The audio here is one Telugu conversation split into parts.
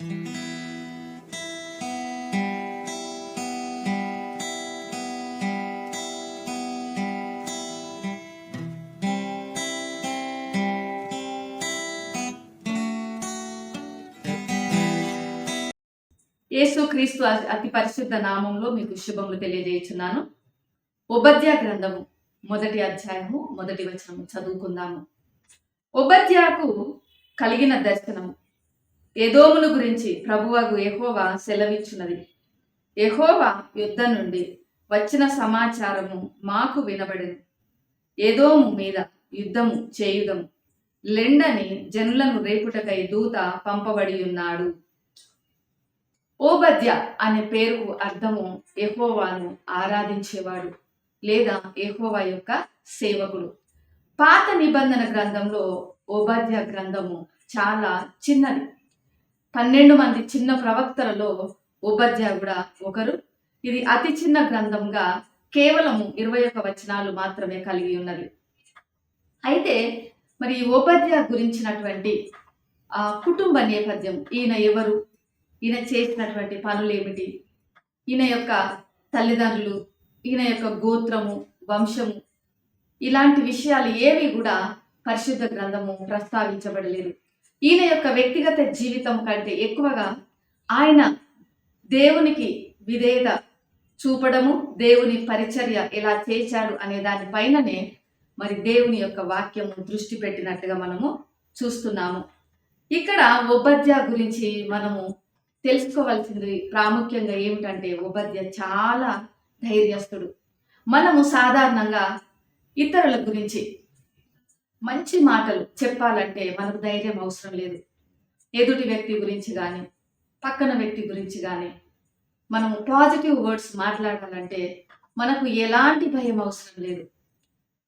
యేసుక్రీస్తు అతి పరిశుద్ధ నామంలో మీకు శుభములు తెలియజేయుచున్నాను. ఓబద్యా గ్రంథము 1వ అధ్యాయము 1వ వచనము చదువుకుందాము. ఓబద్యాకు కలిగిన దర్శనము. ఎదోమును గురించి ప్రభువగు యెహోవా సెలవిచ్చున్నది. యెహోవా యుద్ధం నుండి వచ్చిన సమాచారము మాకు వినబడెను. ఎదోము మీద యుద్ధము చేయుదము, లెండని జనులను రేపుటకై దూత పంపబడి ఉన్నాడు. ఓబద్య అనే పేరుకు అర్థము యెహోవాను ఆరాధించేవాడు లేదా యెహోవా యొక్క సేవకుడు. పాత నిబంధన గ్రంథంలో ఓబద్య గ్రంథము చాలా చిన్నది. 12 మంది చిన్న ప్రవక్తలలో ఓబద్య కూడా ఒకరు. ఇది అతి చిన్న గ్రంథంగా కేవలము 21 వచనాలు మాత్రమే కలిగి ఉన్నది. అయితే మరి ఓబద్య గురించినటువంటి కుటుంబ నేపథ్యం, ఈయన ఎవరు, ఈయన చేసినటువంటి పనులు ఏమిటి, ఈయన యొక్క తల్లిదండ్రులు, ఈయన యొక్క గోత్రము, వంశము, ఇలాంటి విషయాలు ఏవి కూడా పరిశుద్ధ గ్రంథము ప్రస్తావించబడలేదు. ఈయన యొక్క వ్యక్తిగత జీవితం కంటే ఎక్కువగా ఆయన దేవునికి విధేయత చూపడము, దేవుని పరిచర్య ఎలా చేశాడు అనే దానిపైననే మరి దేవుని యొక్క వాక్యము దృష్టి పెట్టినట్టుగా మనము చూస్తున్నాము. ఇక్కడ ఓబద్య గురించి మనము తెలుసుకోవాల్సింది ప్రాముఖ్యంగా ఏమిటంటే, ఓబద్య చాలా ధైర్యస్తుడు. మనము సాధారణంగా ఇతరుల గురించి మంచి మాటలు చెప్పాలంటే మనకు ధైర్యం అవసరం లేదు. ఎదుటి వ్యక్తి గురించి కానీ పక్కన వ్యక్తి గురించి కానీ మనము పాజిటివ్ వర్డ్స్ మాట్లాడాలంటే మనకు ఎలాంటి భయం అవసరం లేదు.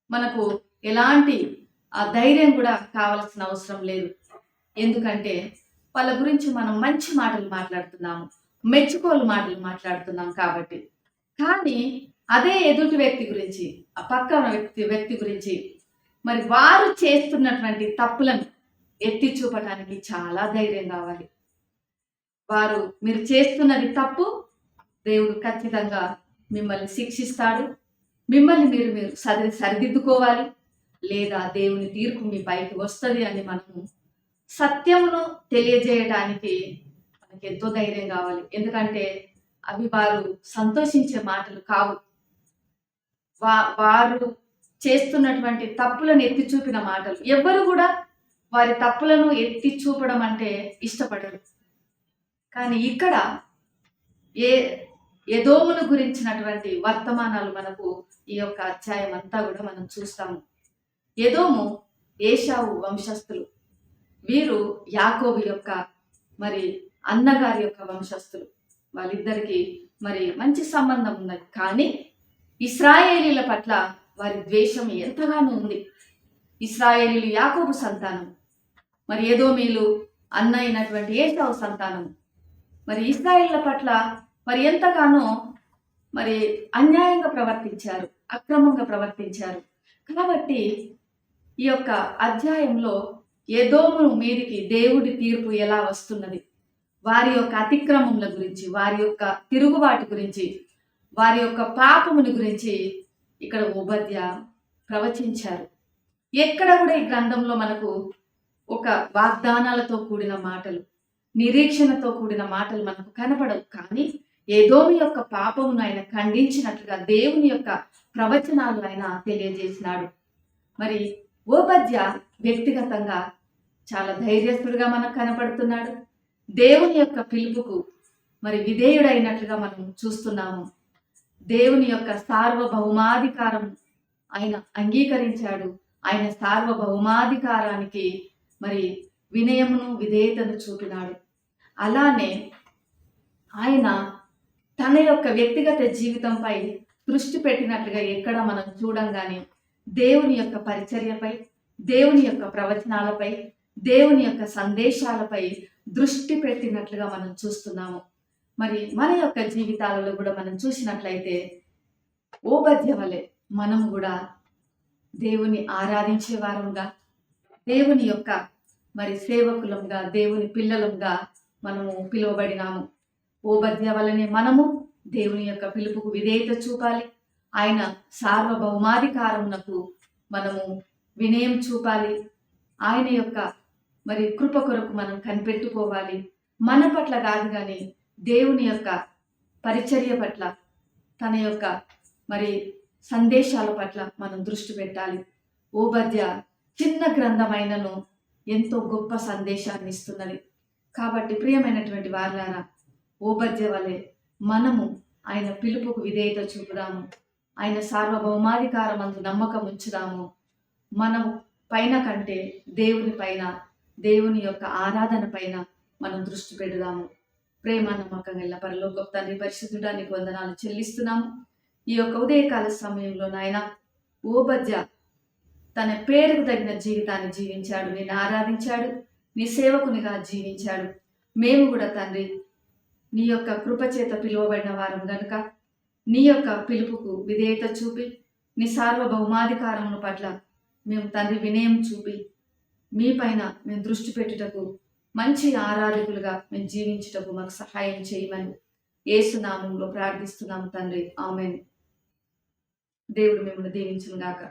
మనకు ఎలాంటి ధైర్యం కూడా కావాల్సిన అవసరం లేదు. ఎందుకంటే వాళ్ళ గురించి మనం మంచి మాటలు మాట్లాడుతున్నాము, మెచ్చుకోలు మాటలు మాట్లాడుతున్నాం కాబట్టి. కానీ అదే ఎదుటి వ్యక్తి గురించి, ఆ పక్కన వ్యక్తి గురించి మరి వారు చేస్తున్నటువంటి తప్పులను ఎత్తి చూపటానికి చాలా ధైర్యం కావాలి. మీరు చేస్తున్నది తప్పు, దేవుడు ఖచ్చితంగా మిమ్మల్ని శిక్షిస్తాడు, మిమ్మల్ని మీరు సరిదిద్దుకోవాలి, లేదా దేవుని తీర్పు మీ పైకి వస్తుంది అని మనము సత్యమును తెలియజేయడానికి మనకి ఎంతో ధైర్యం కావాలి. ఎందుకంటే అవి వారు సంతోషించే మాటలు కావు. వారు చేస్తున్నటువంటి తప్పులను ఎత్తి చూపిన మాటలు. ఎవ్వరు కూడా వారి తప్పులను ఎత్తి చూపడం అంటే ఇష్టపడరు. కానీ ఇక్కడ ఎదోమును గురించినటువంటి వర్తమానాలు మనకు ఈ యొక్క అధ్యాయం అంతా కూడా మనం చూస్తాము. ఎదోము ఏశావు వంశస్థులు. వీరు యాకోబు యొక్క మరి అన్నగారి యొక్క వంశస్థులు. వాళ్ళిద్దరికి మరి మంచి సంబంధం ఉన్నది. కానీ ఇశ్రాయేలీల పట్ల వారి ద్వేషం ఎంతగానో ఉంది. ఇశ్రాయేలీలు యాకోబు సంతానం, మరి ఎదోమీలు అన్న అయినటువంటి ఏశావు సంతానం. మరి ఇశ్రాయేలీల పట్ల మరి ఎంతగానో మరి అన్యాయంగా ప్రవర్తించారు, అక్రమంగా ప్రవర్తించారు. కాబట్టి ఈ యొక్క అధ్యాయంలో ఎదోము మీదికి దేవుడి తీర్పు ఎలా వస్తున్నది, వారి యొక్క అతిక్రమముల గురించి, వారి యొక్క తిరుగుబాటు గురించి, వారి యొక్క పాపముని గురించి ఇక్కడ ఓబద్య ప్రవచించారు. ఎక్కడ కూడా ఈ గ్రంథంలో మనకు ఒక వాగ్దానాలతో కూడిన మాటలు, నిరీక్షణతో కూడిన మాటలు మనకు కనపడవు. కానీ ఎదోము యొక్క పాపమును ఆయన ఖండించినట్లుగా దేవుని యొక్క ప్రవచనాలు ఆయన తెలియజేసినాడు. మరి ఓబద్య వ్యక్తిగతంగా చాలా ధైర్యస్తుడిగా మనకు కనపడుతున్నాడు. దేవుని యొక్క పిలుపుకు మరి విధేయుడైనట్లుగా మనం చూస్తున్నాము. దేవుని యొక్క సార్వభౌమాధికారం ఆయన అంగీకరించాడు. ఆయన సార్వభౌమాధికారానికి మరి వినయమును విధేయతను చూపినాడు. అలానే ఆయన తన యొక్క వ్యక్తిగత జీవితంపై దృష్టి పెట్టినట్లుగా ఎక్కడ మనం చూడంగానే దేవుని యొక్క పరిచర్యపై, దేవుని యొక్క ప్రవచనాలపై, దేవుని యొక్క సందేశాలపై దృష్టి పెట్టినట్లుగా మనం చూస్తున్నాము. మరి మన యొక్క జీవితాలలో కూడా మనం చూసినట్లయితే ఓబద్య వలె మనం కూడా దేవుని ఆరాధించే వారంగా, దేవుని యొక్క మరి సేవకులంగా, దేవుని పిల్లలంగా మనము పిలువబడినాము. ఓబద్య వలనే మనము దేవుని యొక్క పిలుపుకు విధేయత చూపాలి. ఆయన సార్వభౌమాధికారమునకు మనము వినయం చూపాలి. ఆయన యొక్క మరి కృప కొరకు మనం కనిపెట్టుకోవాలి. మన పట్ల కాదు కానీ దేవుని యొక్క పరిచర్య పట్ల, తన యొక్క మరి సందేశాల పట్ల మనం దృష్టి పెట్టాలి. ఓబద్య చిన్న గ్రంథమైనను ఎంతో గొప్ప సందేశాన్ని ఇస్తున్నది. కాబట్టి ప్రియమైనటువంటి వారులారా, ఓబద్య వలె మనము ఆయన పిలుపుకు విధేయత చూపుదాము. ఆయన సార్వభౌమాధికారం అందు నమ్మకం ఉంచుదాము. మనం పైన కంటే దేవుని పైన, దేవుని యొక్క ఆరాధన పైన మనం దృష్టి పెడదాము. ప్రేమ నమ్మకం గల పరలోకపు తండ్రి, పరిశుద్ధుడా, నీకు వందనాలు చెల్లిస్తున్నాము. ఈ యొక్క ఉదయకాల సమయంలో నాయన ఓబద్య తన పేరుకు తగిన జీవితాన్ని జీవించాడు, నేను ఆరాధించాడు, నీ సేవకునిగా జీవించాడు. మేము కూడా తండ్రి నీ యొక్క కృపచేత పిలువబడిన వారం గనుక నీ యొక్క పిలుపుకు విధేయత చూపి, నీ సార్వభౌమాధికారముల పట్ల మేము తండ్రి వినయం చూపి, మీ పైన మేము దృష్టి పెట్టుటకు, మంచి ఆరాధకులుగా మేము జీవించుటకు మాకు సహాయం చేయమని యేసు నామములో ప్రార్థిస్తున్నాము తండ్రి. ఆమేన్. దేవుడు మిమ్మల్ని దీవించును గాక.